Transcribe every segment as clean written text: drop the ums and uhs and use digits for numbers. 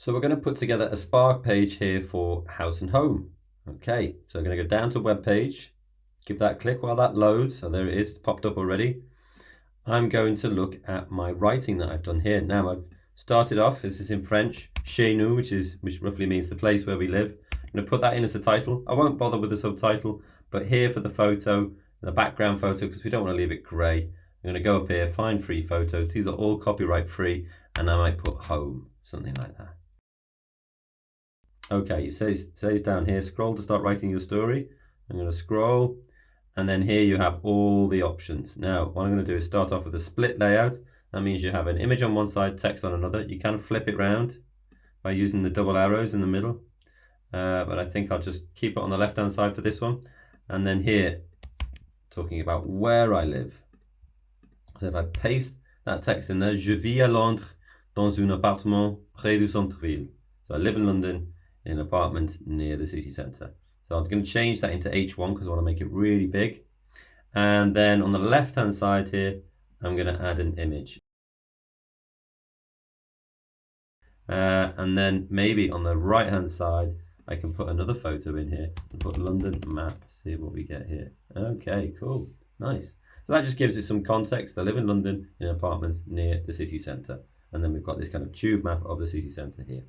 So we're going to put together a Spark page here for House and Home. Okay, so I'm going to go down to web page, give that a click while that loads. So there it is, it's popped up already. I'm going to look at my writing that I've done here. Now I've started off, this is in French, chez nous, which roughly means the place where we live. I'm going to put that in as a title. I won't bother with the subtitle, but here for the photo, the background photo, because we don't want to leave it grey, I'm going to go up here, find free photos. These are all copyright free, and I might put home, something like that. Okay, it says down here, scroll to start writing your story. I'm going to scroll, and then here you have all the options. Now, what I'm going to do is start off with a split layout. That means you have an image on one side, text on another. You can flip it round by using the double arrows in the middle, but I think I'll just keep it on the left-hand side for this one. And then here, talking about where I live. So if I paste that text in there, je vis à Londres dans un appartement près du centre-ville. So I live in London in an apartment near the city centre. So I'm going to change that into H1 because I want to make it really big. And then on the left hand side here, I'm going to add an image. And then maybe on the right hand side, I can put another photo in here and put London map, see what we get here. Okay, cool, nice. So that just gives it some context. I live in London in an apartment near the city centre. And then we've got this kind of tube map of the city centre here.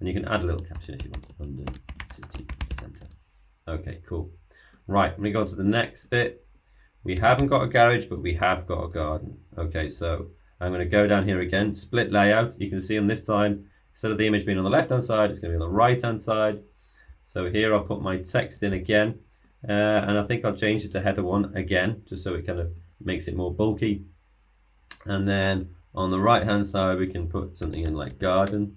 And you can add a little caption if you want, London city centre. Okay, cool. Right, I'm going to go on to the next bit. We haven't got a garage, but we have got a garden. Okay, so I'm going to go down here again, split layout. You can see on this time, instead of the image being on the left-hand side, it's going to be on the right-hand side. So here I'll put my text in again. And I think I'll change it to header 1 again, just so it kind of makes it more bulky. And then on the right-hand side, we can put something in like garden.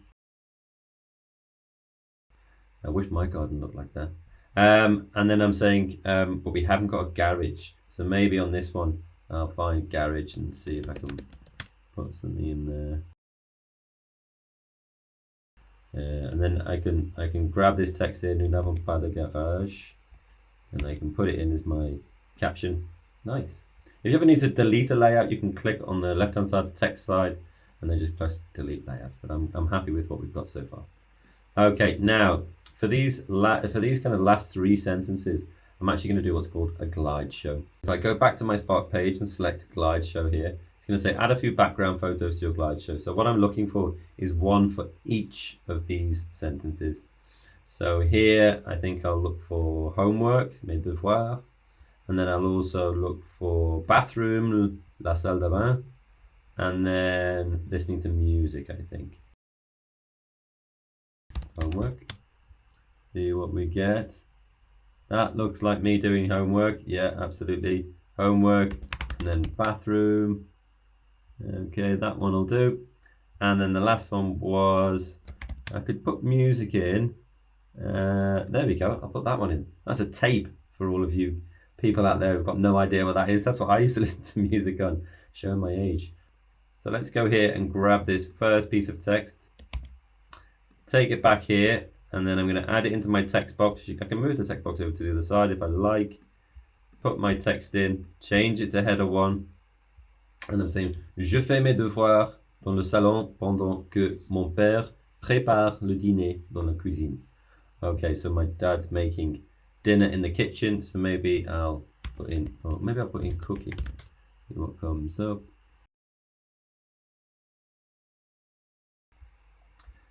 I wish my garden looked like that. And then I'm saying, but we haven't got a garage. So maybe on this one, I'll find garage and see if I can put something in there. And then I can grab this text here, nous n'avons pas de garage, and I can put it in as my caption. Nice. If you ever need to delete a layout, you can click on the left-hand side, the text side, and then just press delete layout. But I'm happy with what we've got so far. Okay, now for these kind of last 3 sentences, I'm actually going to do what's called a glide show. If I go back to my Spark page and select glide show here, it's going to say add a few background photos to your glide show. So what I'm looking for is one for each of these sentences. So here I think I'll look for homework, mes devoirs, and then I'll also look for bathroom, la salle de bain, and then listening to music, I think. Homework, see what we get. That looks like me doing homework. Yeah, absolutely. Homework, and then bathroom. Okay, that one will do. And then the last one was, I could put music in. There we go, I'll put that one in. That's a tape for all of you people out there who've got no idea what that is. That's what I used to listen to music on, showing my age. So let's go here and grab this first piece of text. Take it back here, and then I'm going to add it into my text box. I can move the text box over to the other side if I like. Put my text in, change it to header 1, and I'm saying je fais mes devoirs dans le salon pendant que mon père prépare le dîner dans la cuisine. Okay, so my dad's making dinner in the kitchen, so maybe I'll put in, or maybe I'll put in cooking. See what comes up.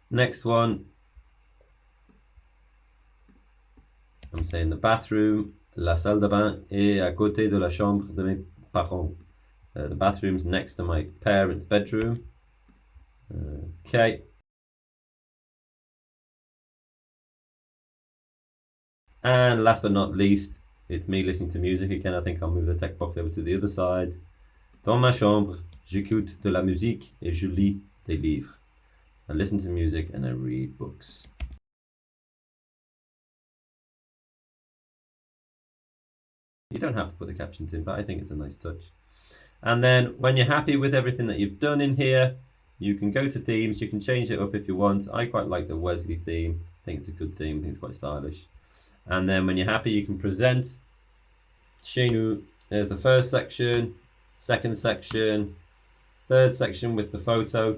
Next one, I'm saying the bathroom, la salle de bain est à côté de la chambre de mes parents. So the bathroom's next to my parents' bedroom. Okay. And last but not least, it's me listening to music again. I think I'll move the text box over to the other side. Dans ma chambre, j'écoute de la musique et je lis des livres. I listen to music and I read books. You don't have to put the captions in, but I think it's a nice touch. And then when you're happy with everything that you've done in here, you can go to themes. You can change it up if you want. I quite like the Wesley theme. I think it's a good theme. I think it's quite stylish. And then when you're happy, you can present. Chez nous. There's the first section, second section, third section with the photo,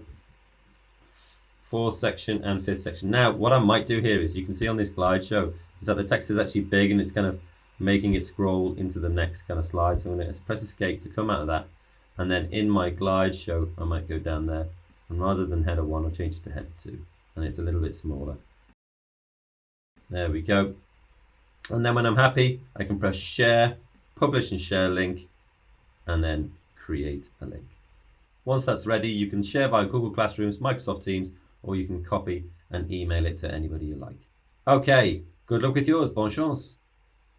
fourth section and fifth section. Now, what I might do here is, you can see on this glide show, is that the text is actually big and it's kind of making it scroll into the next kind of slide. So I'm going to press escape to come out of that. And then in my glide show, I might go down there. And rather than header 1, I'll change it to header 2. And it's a little bit smaller. There we go. And then when I'm happy, I can press share, publish and share link, and then create a link. Once that's ready, you can share via Google Classrooms, Microsoft Teams, or you can copy and email it to anybody you like. Okay, good luck with yours. Bonne chance.